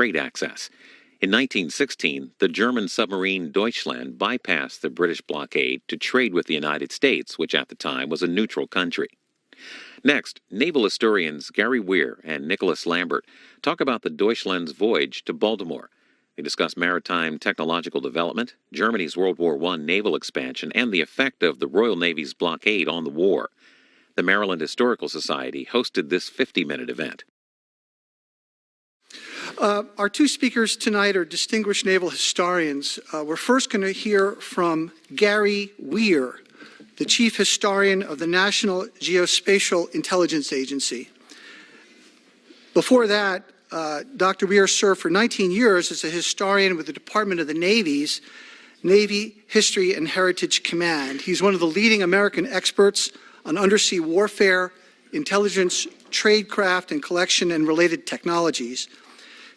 trade access. In 1916, the German submarine Deutschland bypassed the British blockade to trade with the United States, which at the time was a neutral country. Next, naval historians Gary Weir and Nicholas Lambert talk about the Deutschland's voyage to Baltimore. They discuss maritime technological development, Germany's World War I naval expansion, and the effect of the Royal Navy's blockade on the war. The Maryland Historical Society hosted this 50-minute event. Our two speakers tonight are distinguished naval historians. We're first going to hear from Gary Weir, the chief historian of the National Geospatial Intelligence Agency. Before that, Dr. Weir served for 19 years as a historian with the Department of the Navy's Navy History and Heritage Command. He's one of the leading American experts on undersea warfare, intelligence, tradecraft, and collection and related technologies.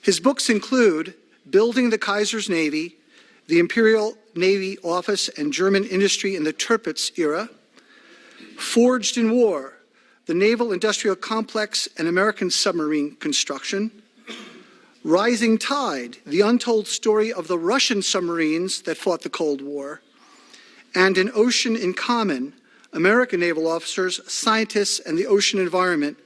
His books include Building the Kaiser's Navy, The Imperial Navy Office and German Industry in the Tirpitz Era, Forged in War, The Naval Industrial Complex and American Submarine Construction, Rising Tide, The Untold Story of the Russian Submarines that Fought the Cold War, and An Ocean in Common, American Naval Officers, Scientists, and the Ocean Environment,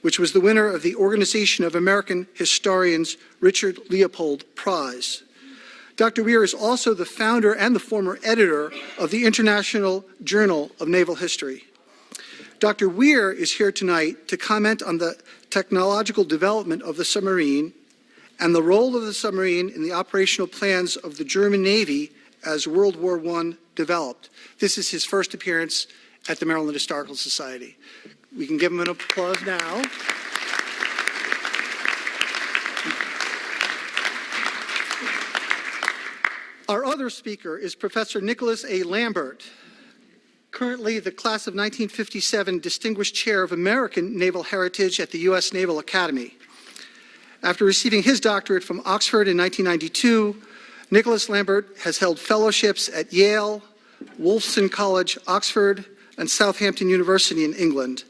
which was the winner of the Organization of American Historians Richard Leopold Prize. Dr. Weir is also the founder and the former editor of the International Journal of Naval History. Dr. Weir is here tonight to comment on the technological development of the submarine and the role of the submarine in the operational plans of the German Navy as World War I developed. This is his first appearance at the Maryland Historical Society. We can give him an applause now. Our other speaker is Professor Nicholas A. Lambert, currently the class of 1957 Distinguished Chair of American Naval Heritage at the U.S. Naval Academy. After receiving his doctorate from Oxford in 1992, Nicholas Lambert has held fellowships at Yale, Wolfson College, Oxford, and Southampton University in England,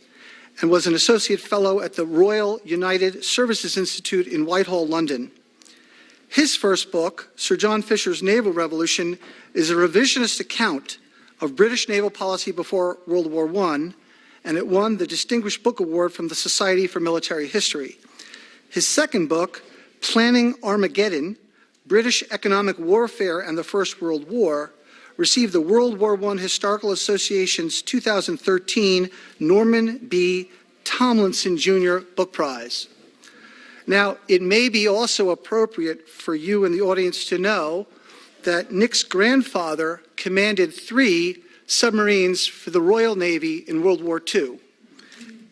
and was an associate fellow at the Royal United Services Institute in Whitehall, London. His first book, Sir John Fisher's Naval Revolution, is a revisionist account of British naval policy before World War I, and it won the Distinguished Book Award from the Society for Military History. His second book, Planning Armageddon, British Economic Warfare and the First World War, received the World War I Historical Association's 2013 Norman B. Tomlinson Jr. Book Prize. Now, it may be also appropriate for you in the audience to know that Nick's grandfather commanded 3 submarines for the Royal Navy in World War II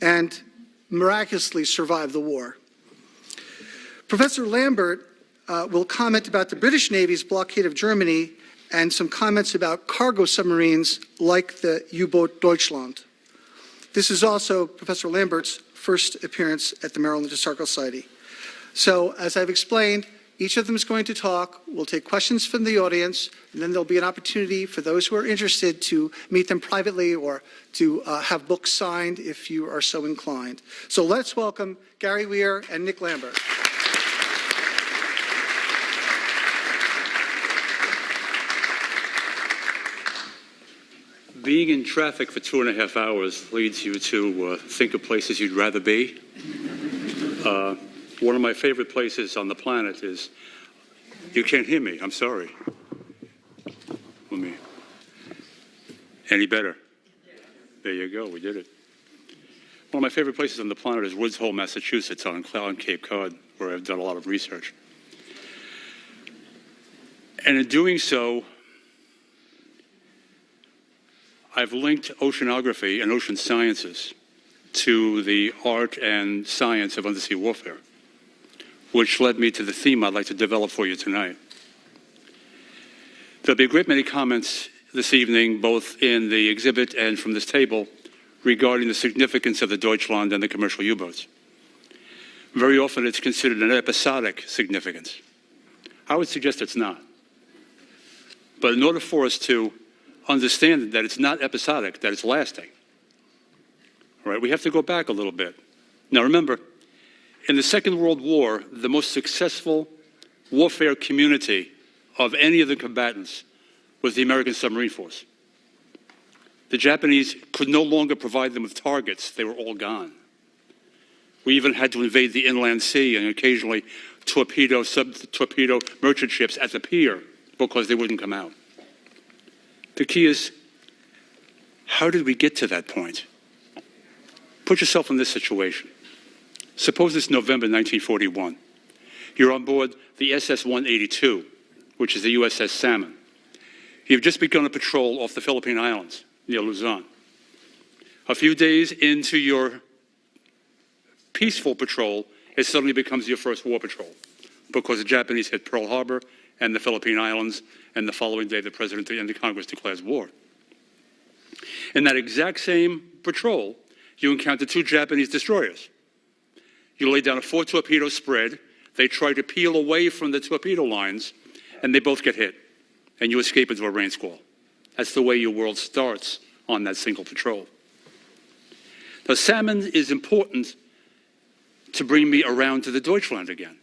and miraculously survived the war. Professor Lambert will comment about the British Navy's blockade of Germany and some comments about cargo submarines like the U-boat Deutschland. This is also Professor Lambert's first appearance at the Maryland Historical Society. So, as I've explained, each of them is going to talk. We'll take questions from the audience, and then there'll be an opportunity for those who are interested to meet them privately or to have books signed if you are so inclined. So let's welcome Gary Weir and Nick Lambert. Being in traffic for 2.5 hours leads you to think of places you'd rather be. One of my favorite places on the planet is, you can't hear me, I'm sorry. Any better? There you go, we did it. One of my favorite places on the planet is Woods Hole, Massachusetts on Cape Cod, where I've done a lot of research. And in doing so, I've linked oceanography and ocean sciences to the art and science of undersea warfare, which led me to the theme I'd like to develop for you tonight. There'll be a great many comments this evening, both in the exhibit and from this table, regarding the significance of the Deutschland and the commercial U-boats. Very often it's considered an episodic significance. I would suggest it's not. But in order for us to understand that it's not episodic, that it's lasting, all right, we have to go back a little bit. Now remember, in the Second World War, the most successful warfare community of any of the combatants was the American submarine force. The Japanese could no longer provide them with targets. They were all gone. We even had to invade the inland sea and occasionally torpedo merchant ships at the pier because they wouldn't come out. The key is, how did we get to that point? Put yourself in this situation. Suppose it's November 1941. You're on board the SS-182, which is the USS Salmon. You've just begun a patrol off the Philippine Islands near Luzon. A few days into your peaceful patrol, it suddenly becomes your first war patrol because the Japanese hit Pearl Harbor and the Philippine Islands, and the following day the President and the Congress declares war. In that exact same patrol, you encounter 2 Japanese destroyers. You lay down a 4-torpedo spread. They try to peel away from the torpedo lines, and they both get hit, and you escape into a rain squall. That's the way your world starts on that single patrol. Now, Salmon is important to bring me around to the Deutschland again,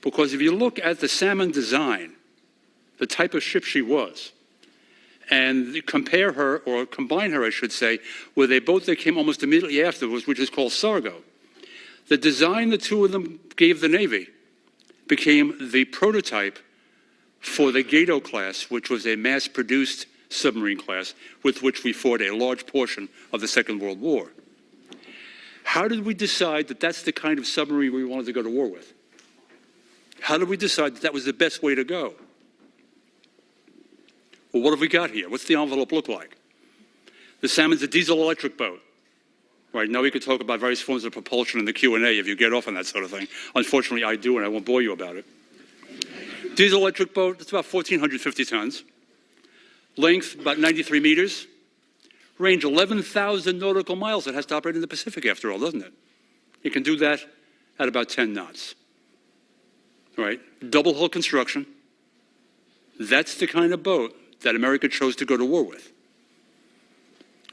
because if you look at the Salmon design, the type of ship she was, and compare her, or combine her, I should say, with a boat that came almost immediately afterwards, which is called Sargo. The design the 2 of them gave the Navy became the prototype for the Gato class, which was a mass-produced submarine class with which we fought a large portion of the Second World War. How did we decide that that's the kind of submarine we wanted to go to war with? How did we decide that that was the best way to go? Well, what have we got here? What's the envelope look like? The Salmon's a diesel-electric boat. Right, now we could talk about various forms of propulsion in the Q&A if you get off on that sort of thing. Unfortunately, I do, and I won't bore you about it. Diesel-electric boat, it's about 1,450 tons. Length, about 93 meters. Range, 11,000 nautical miles. It has to operate in the Pacific, after all, doesn't it? It can do that at about 10 knots. Right, double hull construction. That's the kind of boat that America chose to go to war with.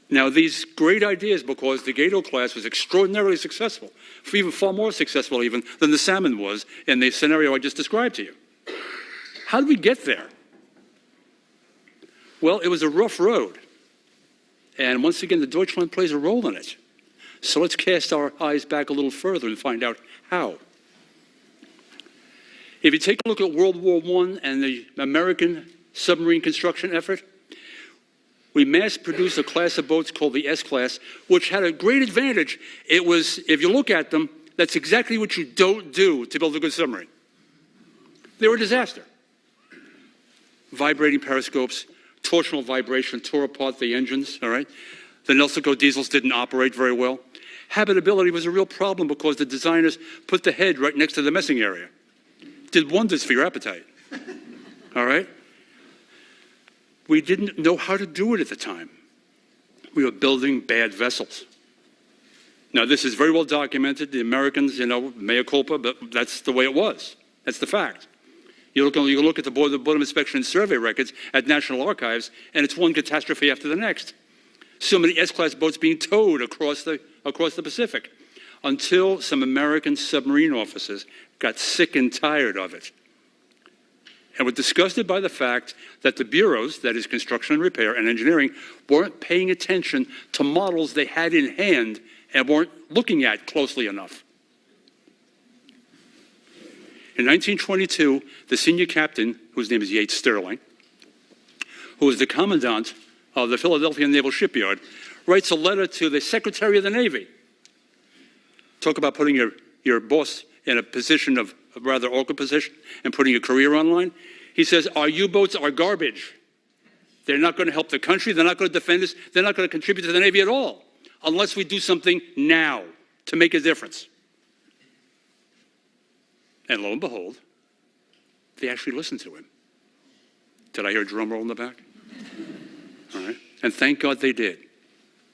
Now, these great ideas, because the Gato class was extraordinarily successful, even far more successful even than the Salmon was in the scenario I just described to you. How did we get there? Well, it was a rough road. And once again, the Deutschland plays a role in it. So let's cast our eyes back a little further and find out how. If you take a look at World War I and the American submarine construction effort, we mass-produced a class of boats called the S-class, which had a great advantage. It was, if you look at them, that's exactly what you don't do to build a good submarine. They were a disaster. Vibrating periscopes, torsional vibration tore apart the engines, all right? The Nelsico diesels didn't operate very well. Habitability was a real problem because the designers put the head right next to the messing area. Did wonders for your appetite, all right? We didn't know how to do it at the time. We were building bad vessels. Now, this is very well documented. The Americans, mea culpa, but that's the way it was. That's the fact. You look at the Board of Inspection and Survey records at National Archives, and it's one catastrophe after the next. So many S-class boats being towed across the Pacific, until some American submarine officers got sick and tired of it, and were disgusted by the fact that the bureaus, that is construction and repair and engineering, weren't paying attention to models they had in hand and weren't looking at closely enough. In 1922, the senior captain, whose name is Yates Sterling, who was the commandant of the Philadelphia Naval Shipyard, writes a letter to the Secretary of the Navy. Talk about putting your boss in a position of a rather awkward position and putting your career online. He says, our U-boats are garbage. They're not going to help the country. They're not going to defend us. They're not going to contribute to the Navy at all unless we do something now to make a difference. And lo and behold, they actually listened to him. Did I hear a drum roll in the back? All right. And thank God they did.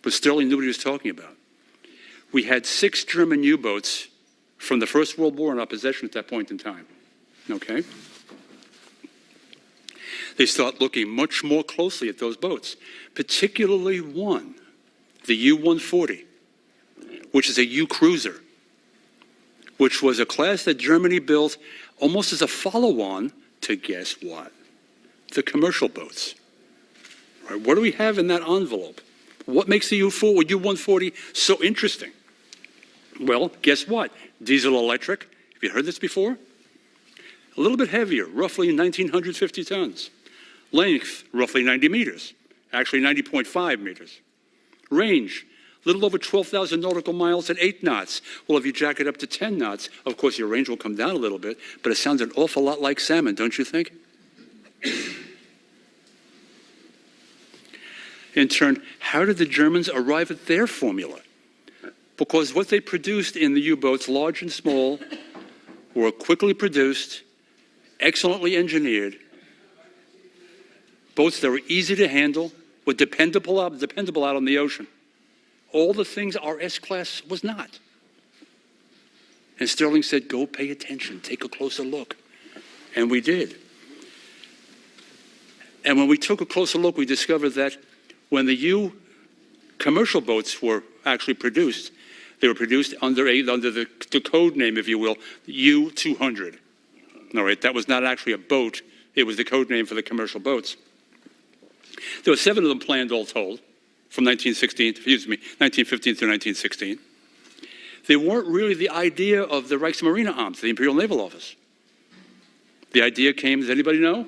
But Sterling knew what he was talking about. We had 6 German U-boats from the First World War in our possession at that point in time. Okay? They start looking much more closely at those boats, particularly one, the U-140, which is a U-cruiser, which was a class that Germany built almost as a follow-on to, guess what? The commercial boats. Right? What do we have in that envelope? What makes the U-140 so interesting? Well, guess what? Diesel electric. Have you heard this before? A little bit heavier, roughly 1,950 tons. Length, roughly 90 meters. Actually 90.5 meters. Range, a little over 12,000 nautical miles at 8 knots. Well, if you jack it up to 10 knots, of course your range will come down a little bit, but it sounds an awful lot like salmon, don't you think? In turn, how did the Germans arrive at their formula? Because what they produced in the U-boats, large and small, were quickly produced, excellently engineered, boats that were easy to handle, were dependable out on the ocean. All the things our S-class was not. And Sterling said, go pay attention, take a closer look. And we did. And when we took a closer look, we discovered that when the commercial boats were actually produced, they were produced under the code name, if you will, U-200. All right, that was not actually a boat. It was the code name for the commercial boats. There were 7 of them planned all told, from 1915 through 1916. They weren't really the idea of the Reichsmarineramt, the Imperial Naval Office. The idea came, does anybody know?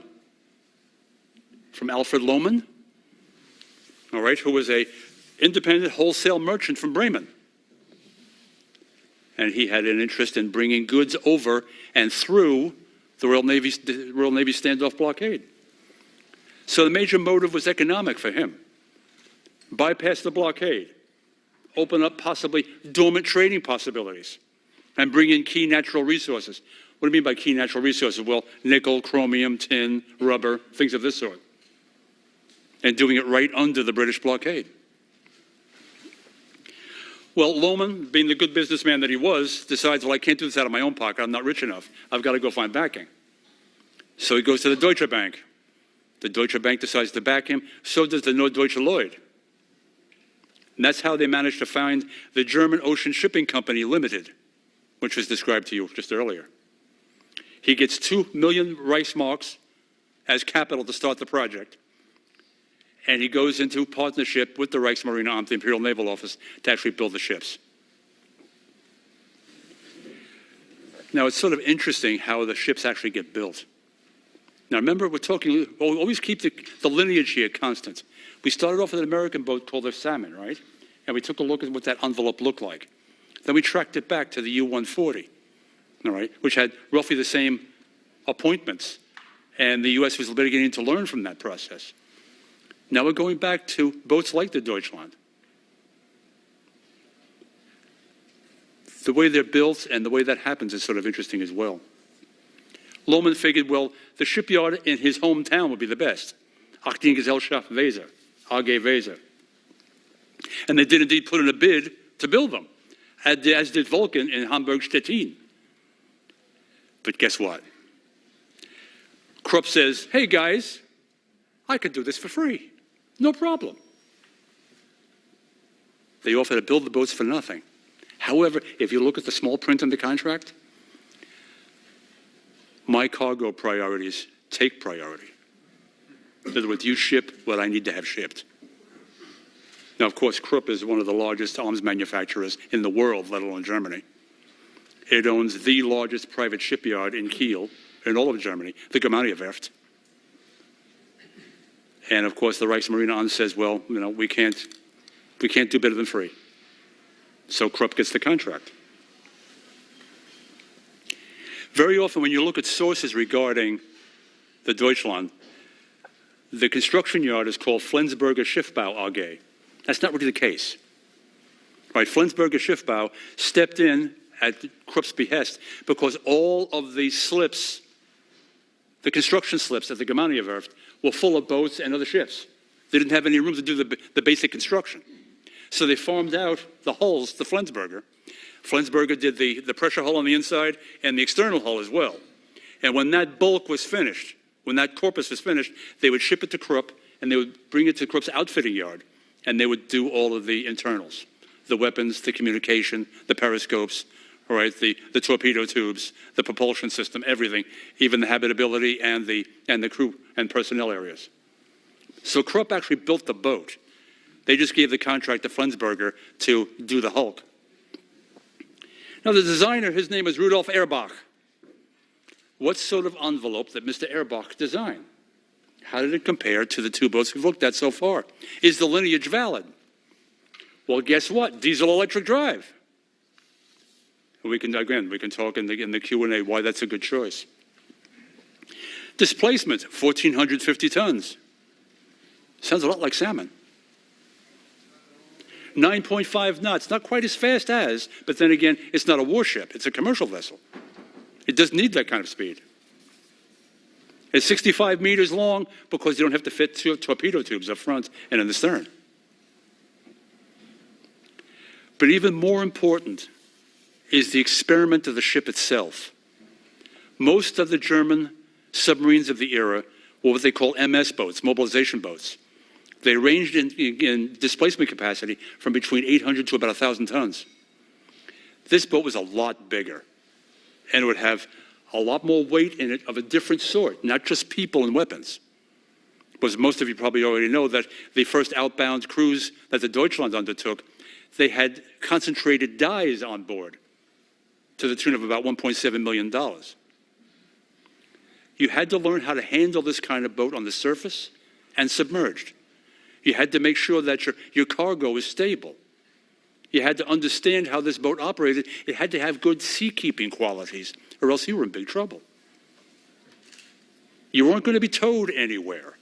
From Alfred Lohmann, all right, who was an independent wholesale merchant from Bremen. And he had an interest in bringing goods over and through the Royal Navy standoff blockade. So the major motive was economic for him. Bypass the blockade, open up possibly dormant trading possibilities, and bring in key natural resources. What do you mean by key natural resources? Well, nickel, chromium, tin, rubber, things of this sort. And doing it right under the British blockade. Well, Lohmann, being the good businessman that he was, decides, well, I can't do this out of my own pocket. I'm not rich enough. I've got to go find backing. So he goes to the Deutsche Bank. The Deutsche Bank decides to back him. So does the Norddeutsche Lloyd. And that's how they managed to find the German Ocean Shipping Company Limited, which was described to you just earlier. He gets 2 million Reichsmarks as capital to start the project. And he goes into partnership with the Reichsmarineramt, the Imperial Naval Office, to actually build the ships. Now, it's sort of interesting how the ships actually get built. Now, remember, we're talking, we'll always keep the lineage here constant. We started off with an American boat called the Salmon, right? And we took a look at what that envelope looked like. Then we tracked it back to the U-140, all right, which had roughly the same appointments. And the U.S. was beginning to learn from that process. Now we're going back to boats like the Deutschland. The way they're built and the way that happens is sort of interesting as well. Lohmann figured, well, the shipyard in his hometown would be the best. Aktiengesellschaft Weser, AG Weser. And they did indeed put in a bid to build them, as did Vulcan in Hamburg-Stettin. But guess what? Krupp says, hey guys, I could do this for free. No problem. They offer to build the boats for nothing. However, if you look at the small print in the contract, my cargo priorities take priority. In other words, you ship what I need to have shipped. Now, of course, Krupp is one of the largest arms manufacturers in the world, let alone Germany. It owns the largest private shipyard in Kiel, in all of Germany, the Werft. And of course, the Reichsmarineramt says, well, you know, we can't do better than free. So Krupp gets the contract. Very often when you look at sources regarding the Deutschland, the construction yard is called Flensburger Schiffbau AG. That's not really the case. Right? Flensburger Schiffbau stepped in at Krupp's behest because all of the slips, the construction slips at the Werft, were full of boats and other ships. They didn't have any room to do the basic construction. So they farmed out the hulls to Flensburger. Flensburger did the pressure hull on the inside and the external hull as well. And when that bulk was finished, when that corpus was finished, they would ship it to Krupp and they would bring it to Krupp's outfitting yard and they would do all of the internals, the weapons, the communication, the periscopes, all right, the torpedo tubes, the propulsion system, everything, even the habitability and the crew and personnel areas. So Krupp actually built the boat. They just gave the contract to Flensburger to do the hulk. Now the designer, his name is Rudolf Erbach. What sort of envelope that Mr. Erbach designed? How did it compare to the two boats we've looked at so far? Is the lineage valid? Well, guess what? Diesel-electric drive. We can talk in the Q&A why that's a good choice. Displacement, 1,450 tons. Sounds a lot like salmon. 9.5 knots, not quite as fast as, but then again, it's not a warship, it's a commercial vessel. It doesn't need that kind of speed. It's 65 meters long because you don't have to fit two torpedo tubes up front and in the stern. But even more important is the experiment of the ship itself. Most of the German submarines of the era were what they call MS boats, mobilization boats. They ranged in displacement capacity from between 800 to about 1,000 tons. This boat was a lot bigger, and it would have a lot more weight in it of a different sort, not just people and weapons. Because most of you probably already know that the first outbound cruise that the Deutschland undertook, they had concentrated dyes on board to the tune of about $1.7 million. You had to learn how to handle this kind of boat on the surface and submerged. You had to make sure that your cargo was stable. You had to understand how this boat operated. It had to have good seakeeping qualities, or else you were in big trouble. You weren't going to be towed anywhere.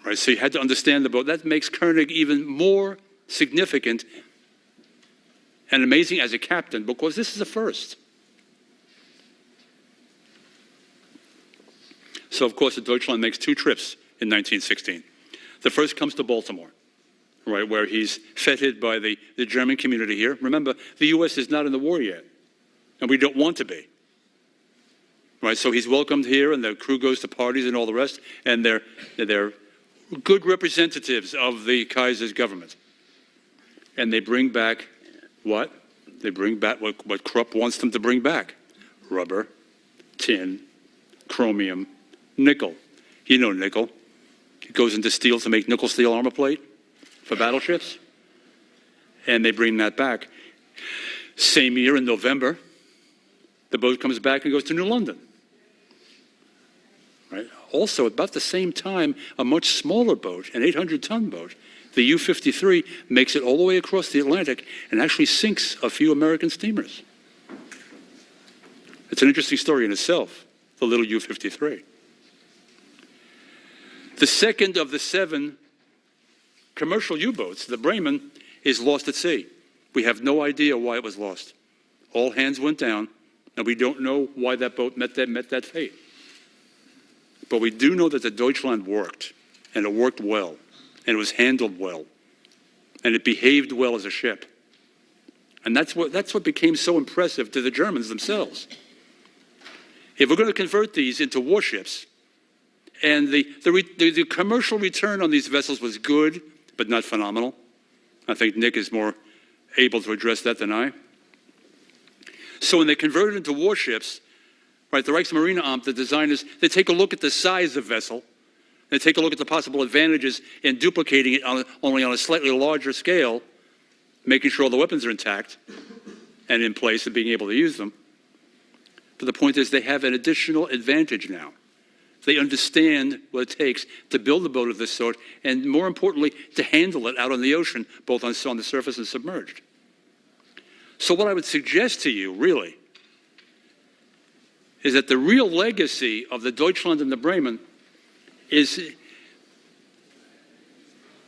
Right, so you had to understand the boat. That makes Koenig even more significant and amazing as a captain, because this is a first. So, of course, the Deutschland makes two trips in 1916. The first comes to Baltimore, right, where he's feted by the German community here. Remember, the U.S. is not in the war yet, and we don't want to be. Right, so he's welcomed here, and the crew goes to parties and all the rest, and they're good representatives of the Kaiser's government. And they bring back what? They bring back what Krupp wants them to bring back. Rubber, tin, chromium, nickel. You know nickel. It goes into steel to make nickel steel armor plate for battleships. And they bring that back. Same year in November, the boat comes back and goes to New London. Right? Also, about the same time, a much smaller boat, an 800-ton boat, the U-53, makes it all the way across the Atlantic and actually sinks a few American steamers. It's an interesting story in itself, the little U-53. The second of the 7 commercial U-boats, the Bremen, is lost at sea. We have no idea why it was lost. All hands went down, and we don't know why that boat met that fate. But we do know that the Deutschland worked, and it worked well, and it was handled well, and it behaved well as a ship. And that's what became so impressive to the Germans themselves. If we're going to convert these into warships, and the commercial return on these vessels was good, but not phenomenal. I think Nick is more able to address that than I. So when they converted into warships, right, the Reichsmarine, the designers, they take a look at the size of vessel. They take a look at the possible advantages in duplicating it only on a slightly larger scale, making sure all the weapons are intact and in place and being able to use them. But the point is they have an additional advantage now. They understand what it takes to build a boat of this sort, and more importantly, to handle it out on the ocean, both on the surface and submerged. So what I would suggest to you, really, is that the real legacy of the Deutschland and the Bremen is,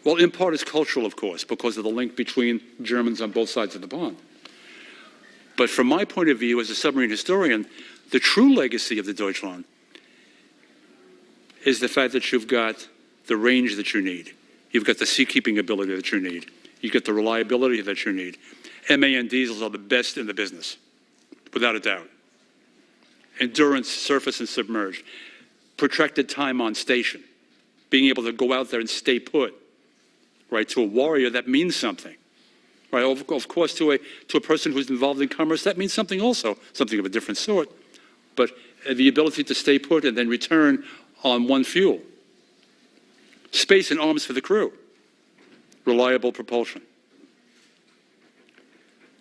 well, in part is cultural, of course, because of the link between Germans on both sides of the pond. But from my point of view as a submarine historian, the true legacy of the Deutschland is the fact that you've got the range that you need. You've got the seakeeping ability that you need. You've got the reliability that you need. MAN diesels are the best in the business, without a doubt. Endurance, surface and submerged. Protracted time on station. Being able to go out there and stay put. Right, to a warrior, that means something. Right? Of course, to a person who's involved in commerce, that means something also, something of a different sort. But the ability to stay put and then return on one fuel. Space and arms for the crew. Reliable propulsion.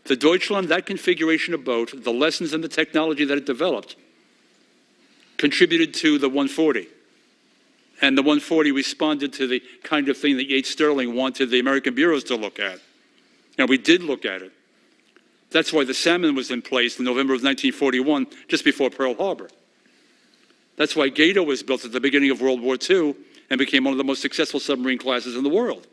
The Deutschland, that configuration of boat, the lessons and the technology that it developed, contributed to the 140. And the 140 responded to the kind of thing that Yates Sterling wanted the American bureaus to look at. And we did look at it. That's why the Salmon was in place in November of 1941, just before Pearl Harbor. That's why Gato was built at the beginning of World War II and became one of the most successful submarine classes in the world.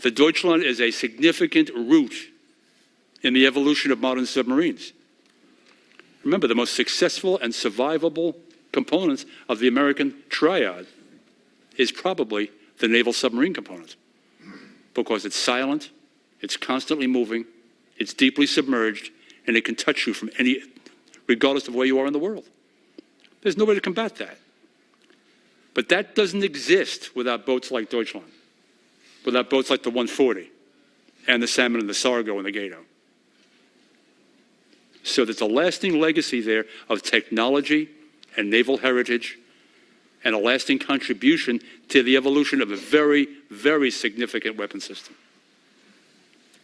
The Deutschland is a significant route in the evolution of modern submarines. Remember, the most successful and survivable components of the American triad is probably the naval submarine component, because it's silent, it's constantly moving, it's deeply submerged, and it can touch you from any, regardless of where you are in the world. There's no way to combat that. But that doesn't exist without boats like Deutschland, without boats like the 140 and the Salmon and the Sargo and the Gato. So there's a lasting legacy there of technology and naval heritage and a lasting contribution to the evolution of a very, very significant weapon system.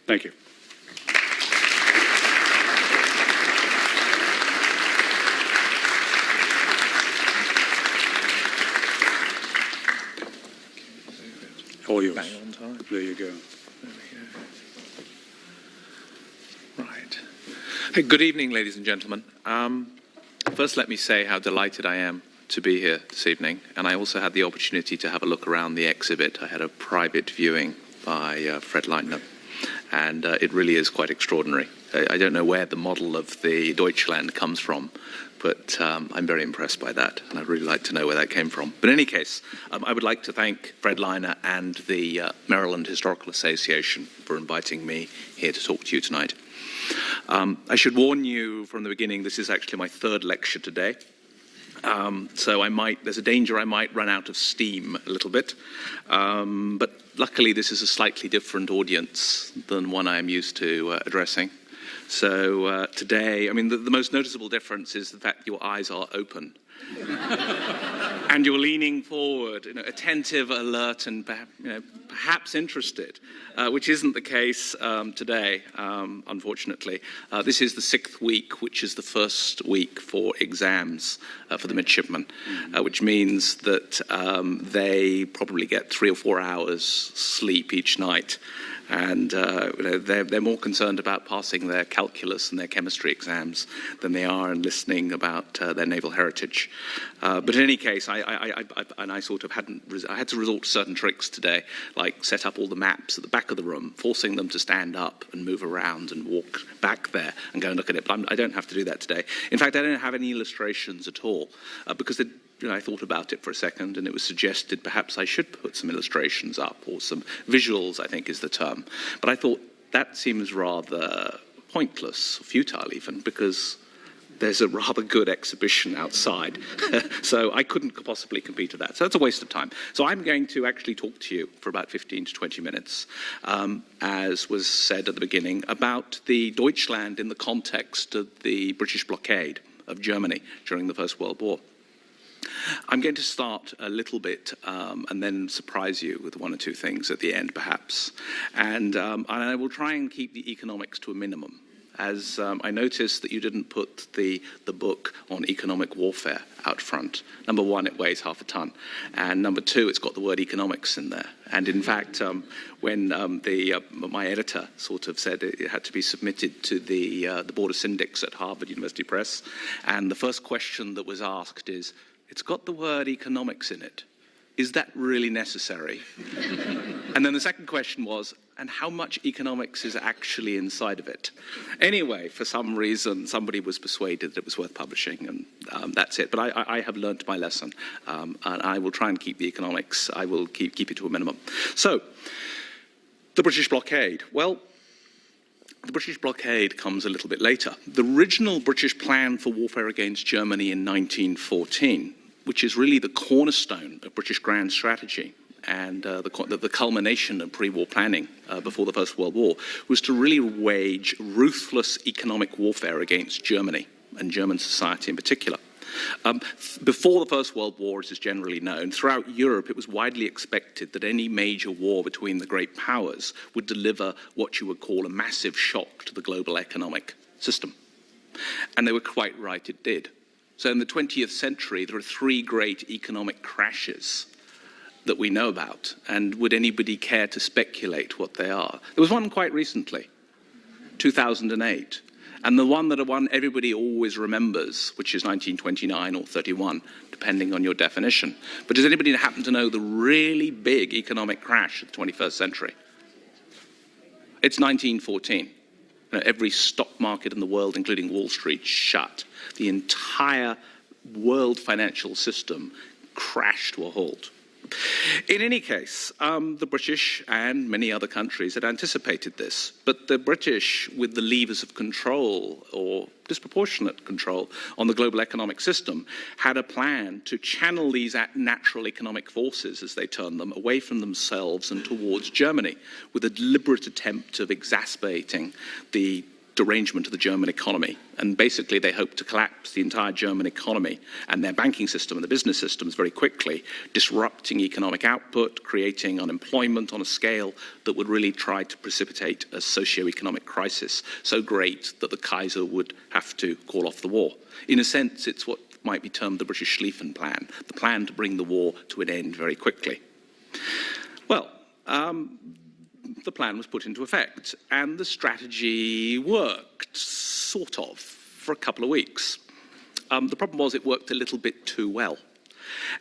Thank you. All yours. Bang on time. There you go. There we go. Right. Hey, good evening, ladies and gentlemen. First, let me say how delighted I am to be here this evening. And I also had the opportunity to have a look around the exhibit. I had a private viewing by Fred Leitner. And it really is quite extraordinary. I don't know where the model of the Deutschland comes from, but I'm very impressed by that, and I'd really like to know where that came from. But in any case, I would like to thank Fred Leitner and the Maryland Historical Association for inviting me here to talk to you tonight. I should warn you from the beginning, this is actually my third lecture today. So there's a danger I might run out of steam a little bit. But luckily, this is a slightly different audience than one I am used to addressing. So today, I mean, the most noticeable difference is the fact your eyes are open. And you're leaning forward, attentive, alert, and perhaps interested, which isn't the case today, unfortunately. This is the 6th week, which is the first week for exams for the midshipmen, which means that they probably get 3 or 4 hours sleep each night. And they're more concerned about passing their calculus and their chemistry exams than they are in listening about their naval heritage. But in any case, I had to resort to certain tricks today, like set up all the maps at the back of the room, forcing them to stand up and move around and walk back there and go and look at it. But I don't have to do that today. In fact, I don't have any illustrations at all, because I thought about it for a second, and it was suggested perhaps I should put some illustrations up, or some visuals, I think is the term. But I thought that seems rather pointless, futile even, because there's a rather good exhibition outside. So I couldn't possibly compete with that. So that's a waste of time. So I'm going to actually talk to you for about 15 to 20 minutes, as was said at the beginning, about the Deutschland in the context of the British blockade of Germany during the First World War. I'm going to start a little bit and then surprise you with 1 or 2 things at the end, perhaps. And I will try and keep the economics to a minimum, as I noticed that you didn't put the book on economic warfare out front. Number 1, it weighs half a ton. And number 2, it's got the word economics in there. And in fact, when my editor sort of said it had to be submitted to the Board of Syndics at Harvard University Press, and the first question that was asked is, it's got the word economics in it. Is that really necessary? And then the second question was, and how much economics is actually inside of it? Anyway, for some reason, somebody was persuaded that it was worth publishing, and that's it. But I have learned my lesson, and I will try and keep the economics. I will keep it to a minimum. So, the British blockade. Well, the British blockade comes a little bit later. The original British plan for warfare against Germany in 1914, which is really the cornerstone of British grand strategy and the culmination of pre-war planning before the First World War was to really wage ruthless economic warfare against Germany and German society in particular. Before the First World War, as is generally known, throughout Europe it was widely expected that any major war between the great powers would deliver what you would call a massive shock to the global economic system. And they were quite right, it did. So in the 20th century, there are three great economic crashes that we know about. And would anybody care to speculate what they are? There was one quite recently, 2008. And the one that everybody always remembers, which is 1929 or 31, depending on your definition. But does anybody happen to know the really big economic crash of the 21st century? It's 1914. Every stock market in the world, including Wall Street, shut. The entire world financial system crashed to a halt. In any case, the British and many other countries had anticipated this, but the British, with the levers of control or disproportionate control on the global economic system, had a plan to channel these natural economic forces, as they termed them, away from themselves and towards Germany, with a deliberate attempt of exacerbating the derangement of the German economy. And basically they hoped to collapse the entire German economy and their banking system and the business systems very quickly, disrupting economic output, creating unemployment on a scale that would really try to precipitate a socio-economic crisis so great that the Kaiser would have to call off the war. In a sense, it's what might be termed the British Schlieffen Plan, the plan to bring the war to an end very quickly. Well, the plan was put into effect, and the strategy worked, sort of, for a couple of weeks. The problem was it worked a little bit too well,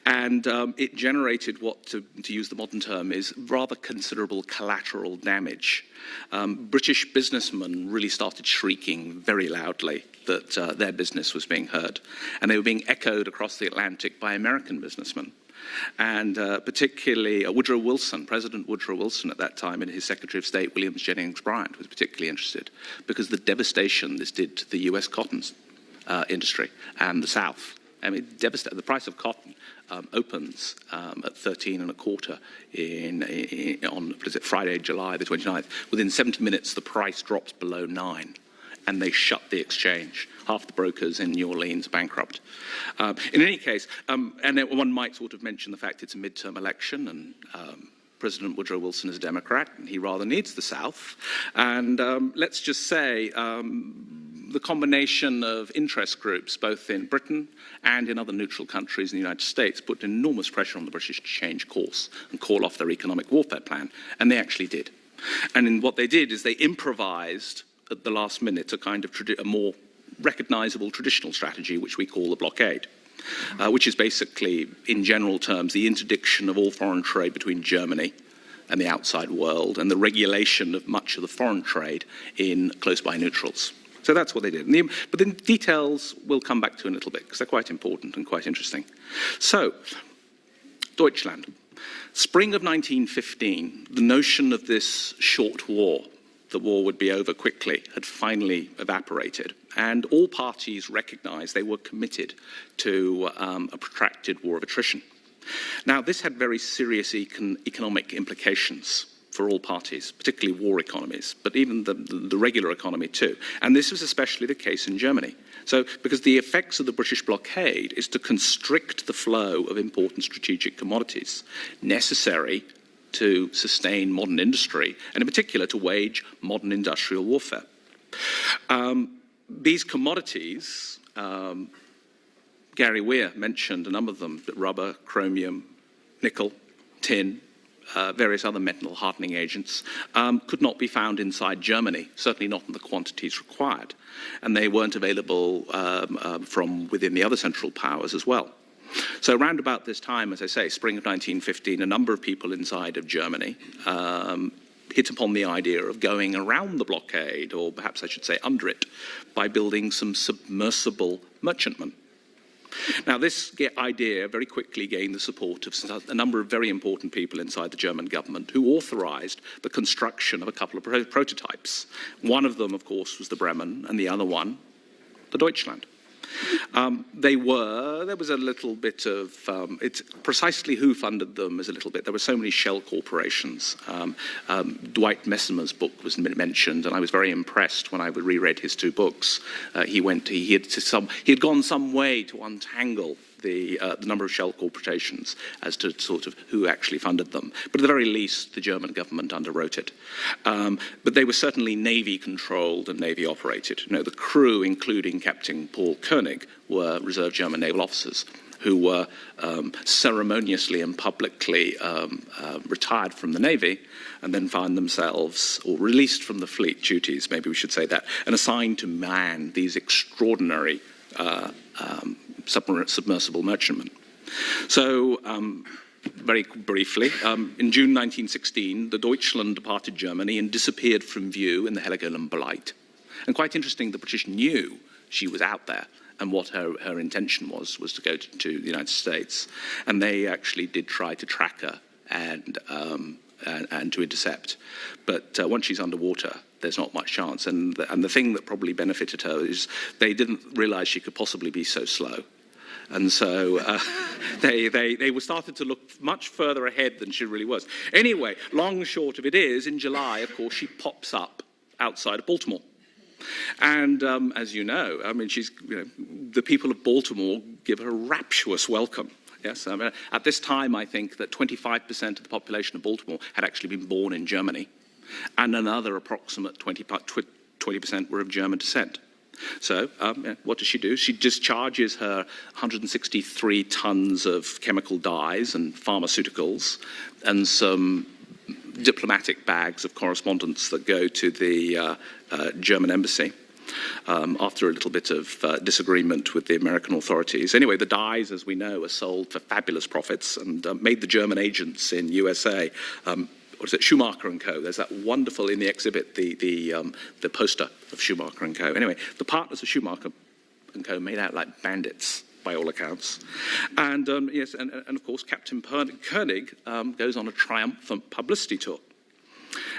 and it generated what, to use the modern term, is rather considerable collateral damage. British businessmen really started shrieking very loudly that their business was being heard, and they were being echoed across the Atlantic by American businessmen. And particularly Woodrow Wilson, President Woodrow Wilson at that time, and his Secretary of State, William Jennings Bryan, was particularly interested because the devastation this did to the US cotton industry and the South. I mean, devastating. The price of cotton opens at 13.25 on Friday, July the 29th. Within 70 minutes, the price drops below 9. And they shut the exchange. Half the brokers in New Orleans bankrupt. In any case, and one might sort of mention the fact it's a midterm election, and President Woodrow Wilson is a Democrat, and he rather needs the South. And let's just say the combination of interest groups, both in Britain and in other neutral countries in the United States, put enormous pressure on the British to change course and call off their economic warfare plan, and they actually did. And what they did is they improvised at the last minute a kind of a more recognizable traditional strategy, which we call the blockade, which is basically, in general terms, the interdiction of all foreign trade between Germany and the outside world, and the regulation of much of the foreign trade in close-by neutrals. So that's what they did. But the details we'll come back to in a little bit, because they're quite important and quite interesting. So, Deutschland. Spring of 1915, the notion of this short war, the war would be over quickly, had finally evaporated. And all parties recognized they were committed to a protracted war of attrition. Now, this had very serious economic implications for all parties, particularly war economies, but even the regular economy too. And this was especially the case in Germany. So, because the effects of the British blockade is to constrict the flow of important strategic commodities necessary to sustain modern industry, and in particular to wage modern industrial warfare. These commodities, Gary Weir mentioned a number of them, rubber, chromium, nickel, tin, various other metal hardening agents, could not be found inside Germany, certainly not in the quantities required. And they weren't available from within the other Central Powers as well. So around about this time, as I say, spring of 1915, a number of people inside of Germany hit upon the idea of going around the blockade, or perhaps I should say under it, by building some submersible merchantmen. Now, this idea very quickly gained the support of a number of very important people inside the German government who authorized the construction of a couple of prototypes. One of them, of course, was the Bremen, and the other one, the Deutschland. There was a little bit of, it's precisely who funded them is a little bit, there were so many shell corporations. Dwight Messmer's book was mentioned, and I was very impressed when I reread his 2 books. He had gone some way to untangle the number of shell corporations as to sort of who actually funded them. But at the very least, the German government underwrote it. But they were certainly Navy-controlled and Navy-operated. The crew, including Captain Paul Koenig, were reserve German naval officers who were ceremoniously and publicly retired from the Navy and then found themselves, or released from the fleet duties, maybe we should say that, and assigned to man these extraordinary submersible merchantmen. So, very briefly, in June 1916, the Deutschland departed Germany and disappeared from view in the Heligoland Blight. And quite interesting, the British knew she was out there, and what her intention was to go to the United States. And they actually did try to track her and to intercept. But once she's underwater, there's not much chance. And the thing that probably benefited her is they didn't realize she could possibly be so slow. And so they were started to look much further ahead than she really was. Anyway, long and short of it is, in July, of course, she pops up outside of Baltimore. And as you know, I mean, the people of Baltimore give her a rapturous welcome. Yes, I mean, at this time, I think that 25% of the population of Baltimore had actually been born in Germany, and another approximate 20% were of German descent. So what does she do? She discharges her 163 tons of chemical dyes and pharmaceuticals and some diplomatic bags of correspondence that go to the German embassy after a little bit of disagreement with the American authorities. Anyway, the dyes, as we know, are sold for fabulous profits and made the German agents in USA, Schumacher and Co. There's that wonderful, in the exhibit, the poster of Schumacher and Co. Anyway, the partners of Schumacher and Co. made out like bandits, by all accounts. And yes, and of course, Captain Koenig goes on a triumphant publicity tour.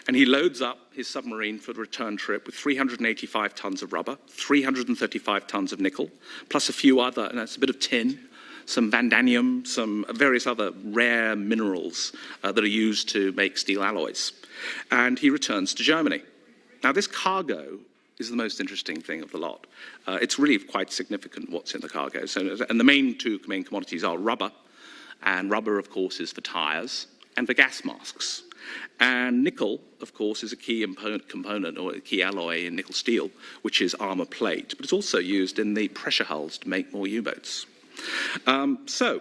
And he loads up his submarine for the return trip with 385 tons of rubber, 335 tons of nickel, plus a few other, and that's a bit of tin, some vandanium, some various other rare minerals that are used to make steel alloys. And he returns to Germany. Now, this cargo is the most interesting thing of the lot. It's really quite significant what's in the cargo. And the two main commodities are rubber, and rubber, of course, is for tires, and for gas masks. And nickel, of course, is a key component or a key alloy in nickel steel, which is armor plate. But it's also used in the pressure hulls to make more U-boats. So,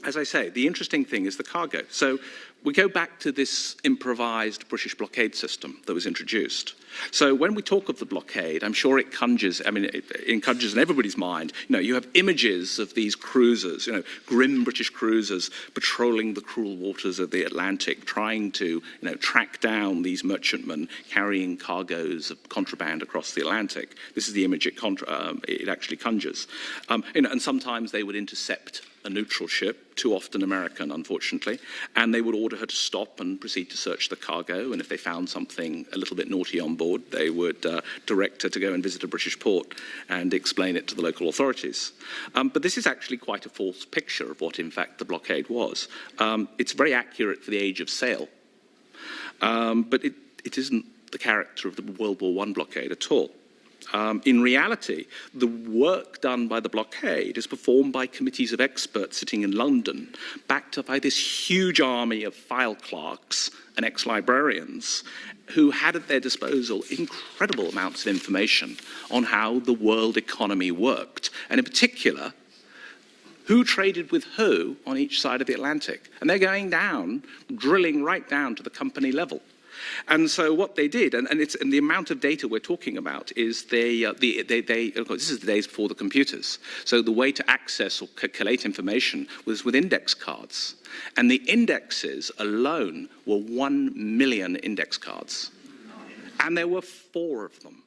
as I say, the interesting thing is the cargo. So we go back to this improvised British blockade system that was introduced. So when we talk of the blockade, I'm sure it conjures, it conjures in everybody's mind, you have images of these cruisers, grim British cruisers patrolling the cruel waters of the Atlantic, trying to, track down these merchantmen carrying cargoes of contraband across the Atlantic. This is the image it actually conjures. And sometimes they would intercept a neutral ship, too often American, unfortunately, and they would order her to stop and proceed to search the cargo, and if they found something a little bit naughty on board, they would direct her to go and visit a British port and explain it to the local authorities. But this is actually quite a false picture of what, in fact, the blockade was. It's very accurate for the age of sail, but it isn't the character of the World War I blockade at all. In reality, the work done by the blockade is performed by committees of experts sitting in London, backed up by this huge army of file clerks and ex-librarians who had at their disposal incredible amounts of information on how the world economy worked, and in particular, who traded with who on each side of the Atlantic. And they're going down, drilling right down to the company level. And so what they did, and the amount of data we're talking about is this is the days before the computers. So the way to access or collate information was with index cards. And the indexes alone were 1 million index cards. And there were 4 of them.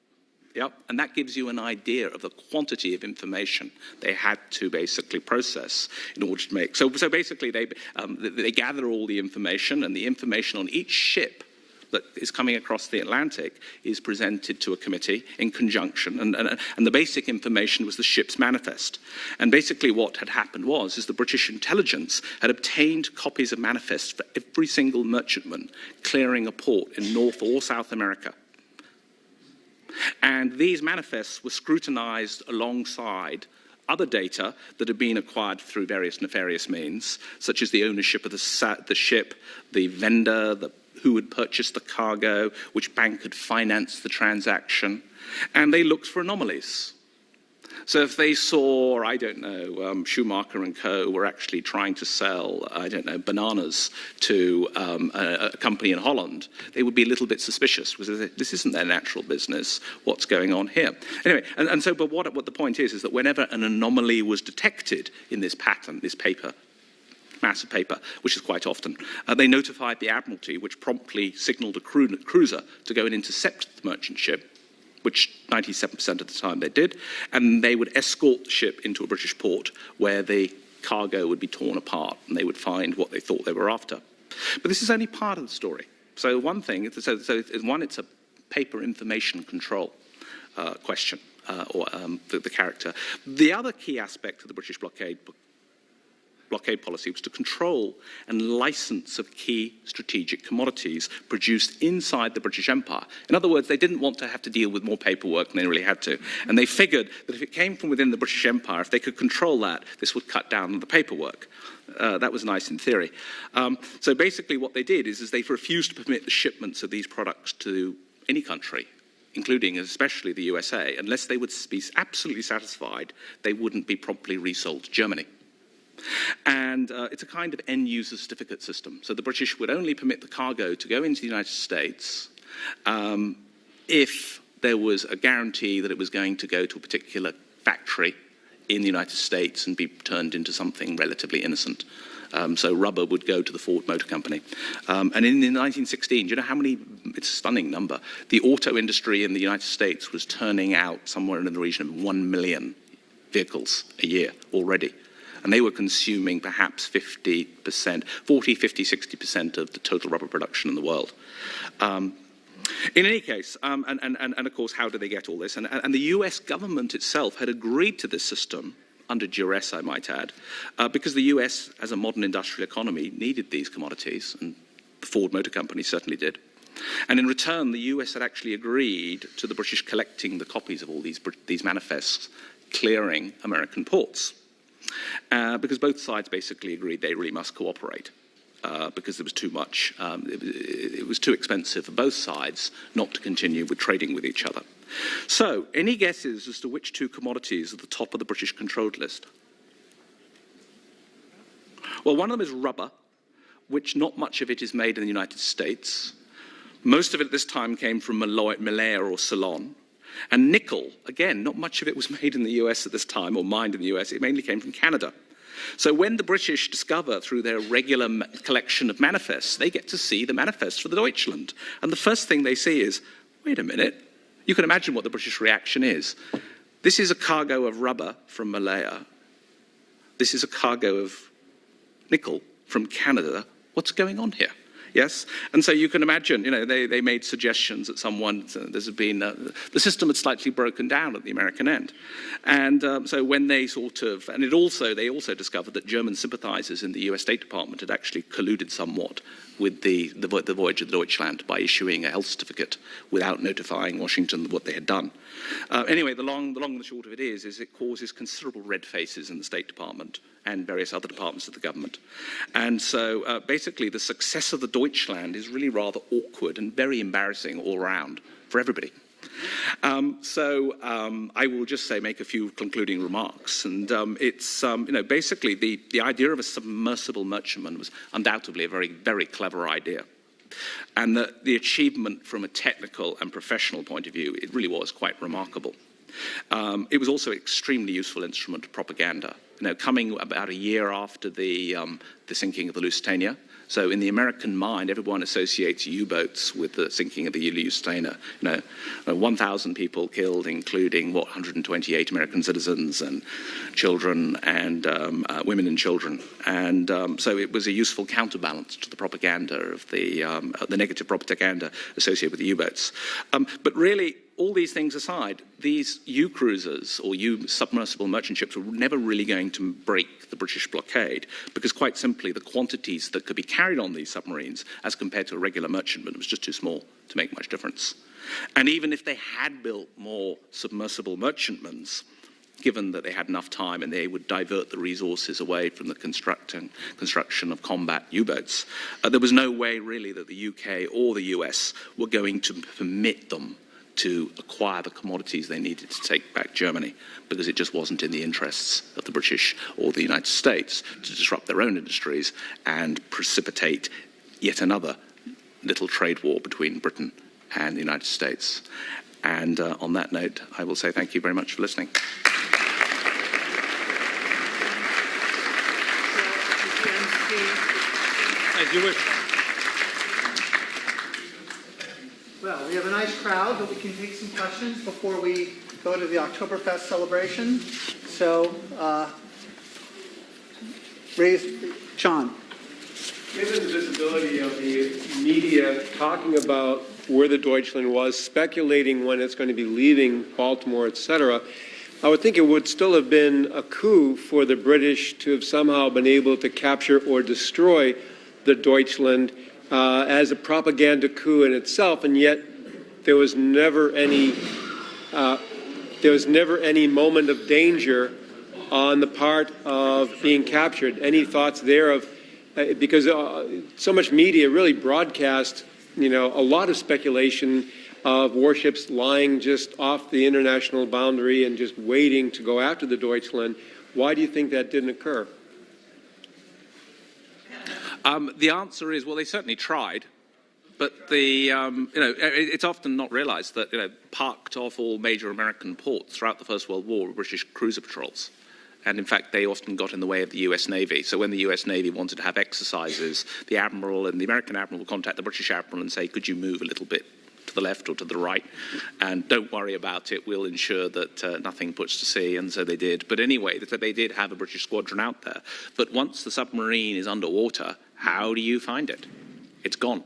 Yep, and that gives you an idea of the quantity of information they had to basically process in order to make. So basically they gather all the information, and the information on each ship that is coming across the Atlantic is presented to a committee in conjunction, and the basic information was the ship's manifest. And basically what had happened was the British intelligence had obtained copies of manifests for every single merchantman clearing a port in North or South America. And these manifests were scrutinized alongside other data that had been acquired through various nefarious means, such as the ownership of the ship, the vendor, who had purchased the cargo, which bank had financed the transaction, and they looked for anomalies. So if they saw, I don't know, Schumacher and Co. were actually trying to sell, I don't know, bananas to a company in Holland, they would be a little bit suspicious because this isn't their natural business. What's going on here? Anyway, but what the point is that whenever an anomaly was detected in this pattern, this paper, mass of paper, which is quite often, they notified the Admiralty, which promptly signalled a cruiser to go and intercept the merchant ship, which 97% of the time they did, and they would escort the ship into a British port where the cargo would be torn apart and they would find what they thought they were after. But this is only part of the story. So one thing, it's a paper information control question, or the character. The other key aspect of the British blockade policy was to control and license of key strategic commodities produced inside the British Empire. In other words, they didn't want to have to deal with more paperwork than they really had to. And they figured that if it came from within the British Empire, if they could control that, this would cut down on the paperwork. That was nice in theory. So basically what they did is they refused to permit the shipments of these products to any country, including especially the USA, unless they would be absolutely satisfied they wouldn't be promptly resold to Germany. And it's a kind of end-user certificate system. So the British would only permit the cargo to go into the United States if there was a guarantee that it was going to go to a particular factory in the United States and be turned into something relatively innocent. So rubber would go to the Ford Motor Company. And in 1916, do you know how many, it's a stunning number, the auto industry in the United States was turning out somewhere in the region of 1 million vehicles a year already. And they were consuming perhaps 40, 50, 60% of the total rubber production in the world. In any case, and of course, how do they get all this? And the US government itself had agreed to this system, under duress, I might add, because the US, as a modern industrial economy, needed these commodities, and the Ford Motor Company certainly did. And in return, the US had actually agreed to the British collecting the copies of all these manifests, clearing American ports. Because both sides basically agreed they really must cooperate because there was too much, it was too expensive for both sides not to continue with trading with each other. So, any guesses as to which two commodities are at the top of the British controlled list? Well, one of them is rubber, which not much of it is made in the United States. Most of it at this time came from Malaya or Ceylon. And nickel, again, not much of it was made in the US at this time, or mined in the US. It mainly came from Canada. So when the British discover through their regular collection of manifests, they get to see the manifest for the Deutschland. And the first thing they see is, wait a minute, you can imagine what the British reaction is. This is a cargo of rubber from Malaya. This is a cargo of nickel from Canada. What's going on here? Yes, and so you can imagine, you know, they made suggestions at the system had slightly broken down at the American end. And so when they they also discovered that German sympathizers in the US State Department had actually colluded somewhat with the voyage of the Deutschland by issuing a health certificate without notifying Washington what they had done. Anyway, the long and the short of it is it causes considerable red faces in the State Department and various other departments of the government. And so basically the success of the Deutschland is really rather awkward and very embarrassing all around for everybody. I will just make a few concluding remarks. And basically the idea of a submersible merchantman was undoubtedly a very, very clever idea. And the achievement from a technical and professional point of view, it really was quite remarkable. It was also an extremely useful instrument of propaganda. Coming about a year after the sinking of the Lusitania. So in the American mind, everyone associates U-boats with the sinking of the Lusitania. 1,000 people killed, including 128 American citizens and children and women and children. And so it was a useful counterbalance to the propaganda of the negative propaganda associated with the U-boats. But really, all these things aside, these U-cruisers or U-submersible merchant ships were never really going to break the British blockade because, quite simply, the quantities that could be carried on these submarines as compared to a regular merchantman was just too small to make much difference. And even if they had built more submersible merchantmans, given that they had enough time and they would divert the resources away from the construction of combat U-boats, there was no way really that the UK or the US were going to permit them to acquire the commodities they needed to take back Germany, because it just wasn't in the interests of the British or the United States to disrupt their own industries and precipitate yet another little trade war between Britain and the United States. And on that note, I will say thank you very much for listening. As you wish. Well, we have a nice crowd, but we can take some questions before we go to the Oktoberfest celebration. So, John. Given the visibility of the media talking about where the Deutschland was, speculating when it's going to be leaving Baltimore, etc., I would think it would still have been a coup for the British to have somehow been able to capture or destroy the Deutschland as a propaganda coup in itself, and yet there was never any moment of danger on the part of being captured. Any thoughts there of because so much media really broadcast, a lot of speculation of warships lying just off the international boundary and just waiting to go after the Deutschland. Why do you think that didn't occur? The answer is, well, they certainly tried, but it's often not realized that, parked off all major American ports throughout the First World War were British cruiser patrols. And in fact, they often got in the way of the US Navy. So when the US Navy wanted to have exercises, the Admiral and the American Admiral would contact the British Admiral and say, could you move a little bit to the left or to the right? And don't worry about it, we'll ensure that nothing puts to sea. And so they did. But anyway, they did have a British squadron out there. But once the submarine is underwater, how do you find it? It's gone.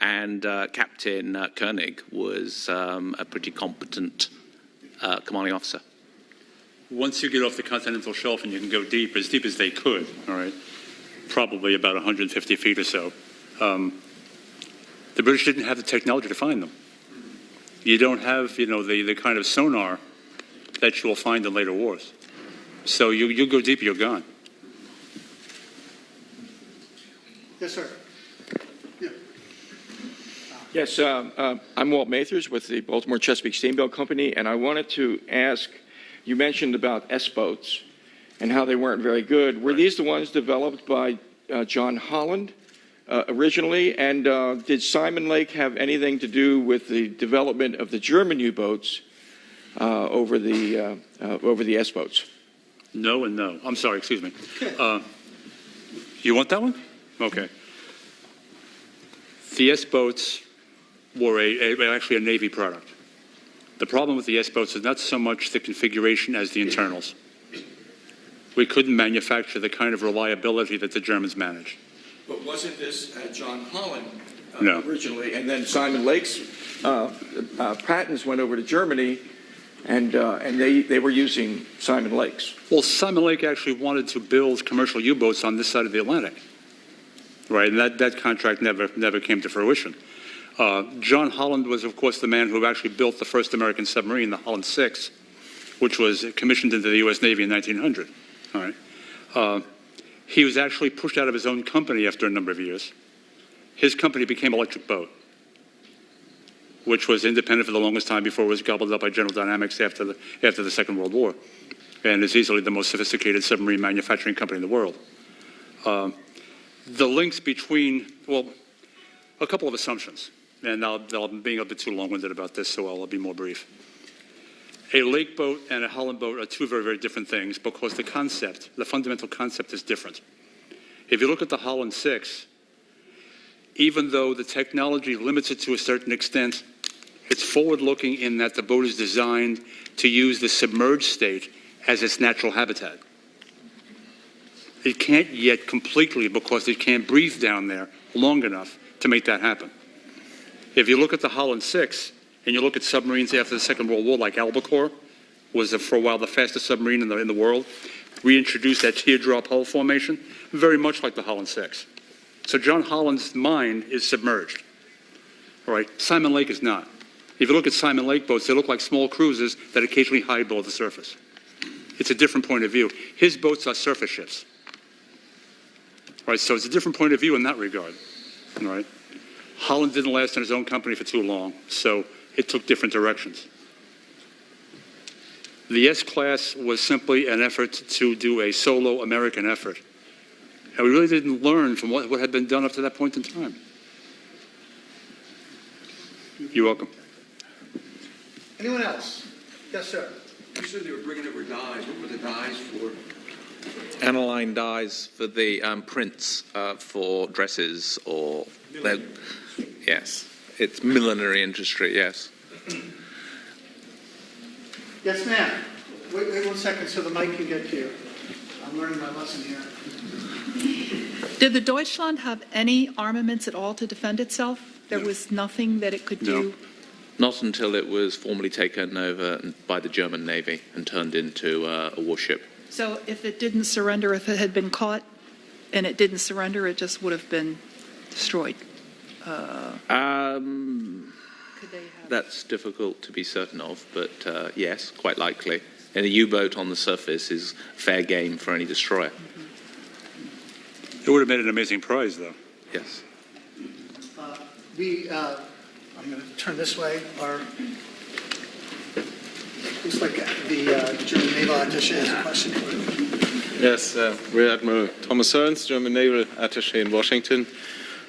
And Captain Koenig was a pretty competent commanding officer. Once you get off the continental shelf and you can go deep as they could, all right, probably about 150 feet or so, the British didn't have the technology to find them. You don't have, the kind of sonar that you'll find in later wars. So you go deep, you're gone. Yes, sir. Yeah. Yes, I'm Walt Mathers with the Baltimore Chesapeake Steamboat Company, and I wanted to ask, you mentioned about S-boats and how they weren't very good. Were these the ones developed by John Holland originally? And did Simon Lake have anything to do with the development of the German U-boats over the S-boats? No and no. I'm sorry, excuse me. You want that one? Okay. The S-boats were actually a Navy product. The problem with the S-boats is not so much the configuration as the internals. We couldn't manufacture the kind of reliability that the Germans managed. But wasn't this John Holland No. originally? And then Simon Lake's patents went over to Germany, and they were using Simon Lake's. Well, Simon Lake actually wanted to build commercial U-boats on this side of the Atlantic, right? And that contract never came to fruition. John Holland was, of course, the man who actually built the first American submarine, the Holland 6, which was commissioned into the U.S. Navy in 1900. All right. He was actually pushed out of his own company after a number of years. His company became Electric Boat, which was independent for the longest time before it was gobbled up by General Dynamics after the Second World War, and is easily the most sophisticated submarine manufacturing company in the world. The links between, well, a couple of assumptions. And I'm being a bit too long-winded about this, so I'll be more brief. A lake boat and a Holland boat are two very, very different things because the concept, the fundamental concept is different. If you look at the Holland 6, even though the technology limits it to a certain extent, it's forward-looking in that the boat is designed to use the submerged state as its natural habitat. It can't yet completely because it can't breathe down there long enough to make that happen. If you look at the Holland 6 and you look at submarines after the Second World War, like Albacore, was for a while the fastest submarine in the world, reintroduced that teardrop hull formation, very much like the Holland 6. So John Holland's mind is submerged. All right, Simon Lake is not. If you look at Simon Lake boats, they look like small cruisers that occasionally hide below the surface. It's a different point of view. His boats are surface ships. All right, so it's a different point of view in that regard. All right. Holland didn't last in his own company for too long, so it took different directions. The S-Class was simply an effort to do a solo American effort. And we really didn't learn from what had been done up to that point in time. You're welcome. Anyone else? Yes, sir. You said they were bringing over dyes. What were the dyes for? Aniline dyes for the prints for dresses or... Yes, it's millinery industry, yes. Yes, ma'am. Wait 1 second so the mic can get to you. I'm learning my lesson here. Did the Deutschland have any armaments at all to defend itself? There was nothing that it could do? Not until it was formally taken over by the German Navy and turned into a warship. So if it didn't surrender, if it had been caught and it didn't surrender, it just would have been destroyed? Could they have... That's difficult to be certain of, but yes, quite likely. And a U-boat on the surface is fair game for any destroyer. It would have made an amazing prize, though. Yes. I'm going to turn this way. Looks like the German naval attaché has a question for you. Yes, Rear Admiral Thomas Ernst, German naval attaché in Washington,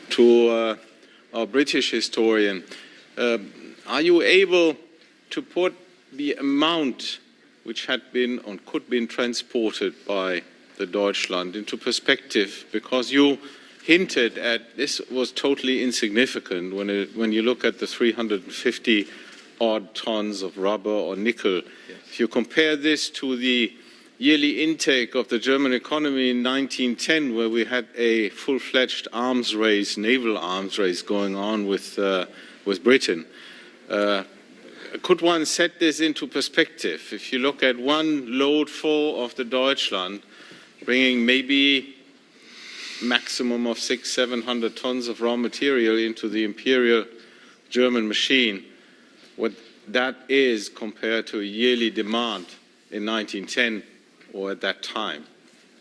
to our British historian. Are you able to put the amount which had been or could be transported by the Deutschland into perspective? Because you hinted at this was totally insignificant when you look at the 350 odd tons of rubber or nickel. Yes. If you compare this to the yearly intake of the German economy in 1910, where we had a full-fledged arms race, naval arms race going on with Britain, could one set this into perspective? If you look at one load full of the Deutschland, bringing maybe maximum of 600-700 tons of raw material into the imperial German machine, what that is compared to a yearly demand in 1910 or at that time.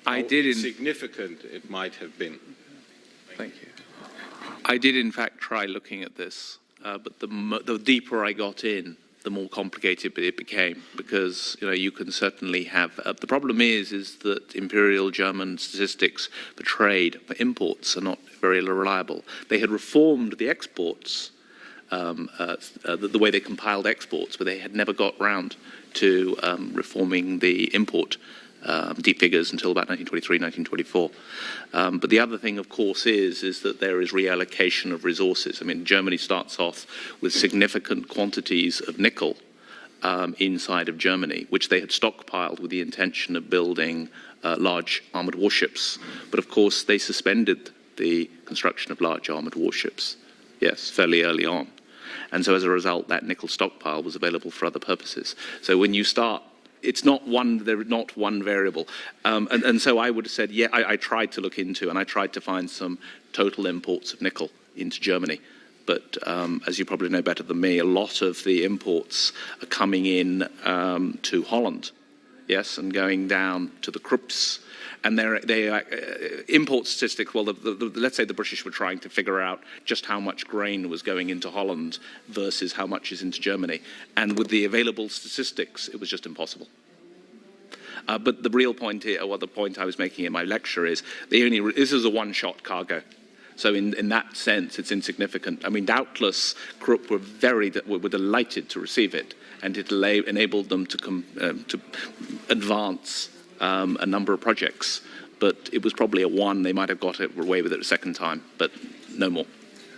How significant it might have been. Thank you. I did, in fact, try looking at this, but the deeper I got in, the more complicated it became, because you can certainly have the problem is that imperial German statistics for trade, for imports, are not very reliable. They had reformed the exports, the way they compiled exports, but they had never got round to reforming the import deep figures until about 1923, 1924. But the other thing, of course, is that there is reallocation of resources. I mean, Germany starts off with significant quantities of nickel inside of Germany, which they had stockpiled with the intention of building large armoured warships. But, of course, they suspended the construction of large armoured warships, yes, fairly early on. And so, as a result, that nickel stockpile was available for other purposes. So when you start, it's not one variable. And so I would have said, yeah, I tried to look into, and I tried to find some total imports of nickel into Germany. But as you probably know better than me, a lot of the imports are coming in to Holland, yes, and going down to the Krupps. And they are import statistics, well, let's say the British were trying to figure out just how much grain was going into Holland versus how much is into Germany. And with the available statistics, it was just impossible. But the real point here, or the point I was making in my lecture is, this is a one-shot cargo. So in that sense, it's insignificant. I mean, doubtless, Krupp were delighted to receive it, and it enabled them to advance a number of projects. But it was probably a one. They might have got away with it a second time, but no more.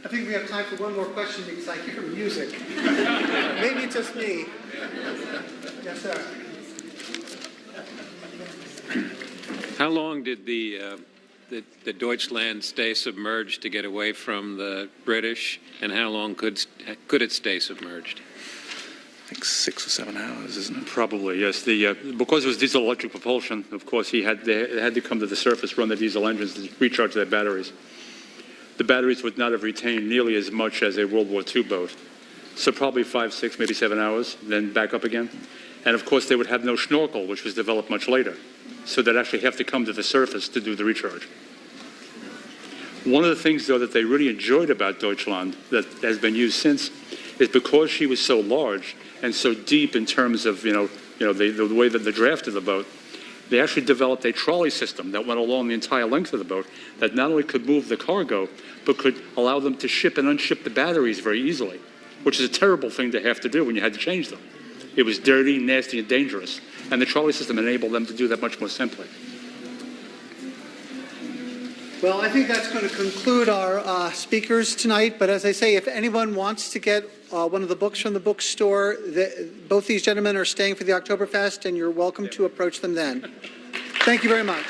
I think we have time for one more question because I hear music. Maybe it's just me. Yes, sir. How long did the Deutschland stay submerged to get away from the British, and how long could it stay submerged? I think 6 or 7 hours, isn't it? Probably, yes. Because it was diesel electric propulsion, of course, they had to come to the surface, run the diesel engines to recharge their batteries. The batteries would not have retained nearly as much as a World War II boat. So probably 5, 6, maybe 7 hours, then back up again. And of course, they would have no snorkel, which was developed much later. So they'd actually have to come to the surface to do the recharge. One of the things, though, that they really enjoyed about Deutschland that has been used since is because she was so large and so deep in terms of, the way that the draft of the boat, they actually developed a trolley system that went along the entire length of the boat that not only could move the cargo, but could allow them to ship and unship the batteries very easily, which is a terrible thing to have to do when you had to change them. It was dirty, nasty, and dangerous. And the trolley system enabled them to do that much more simply. Well, I think that's going to conclude our speakers tonight. But as I say, if anyone wants to get one of the books from the bookstore, both these gentlemen are staying for the Oktoberfest, and you're welcome to approach them then. Thank you very much.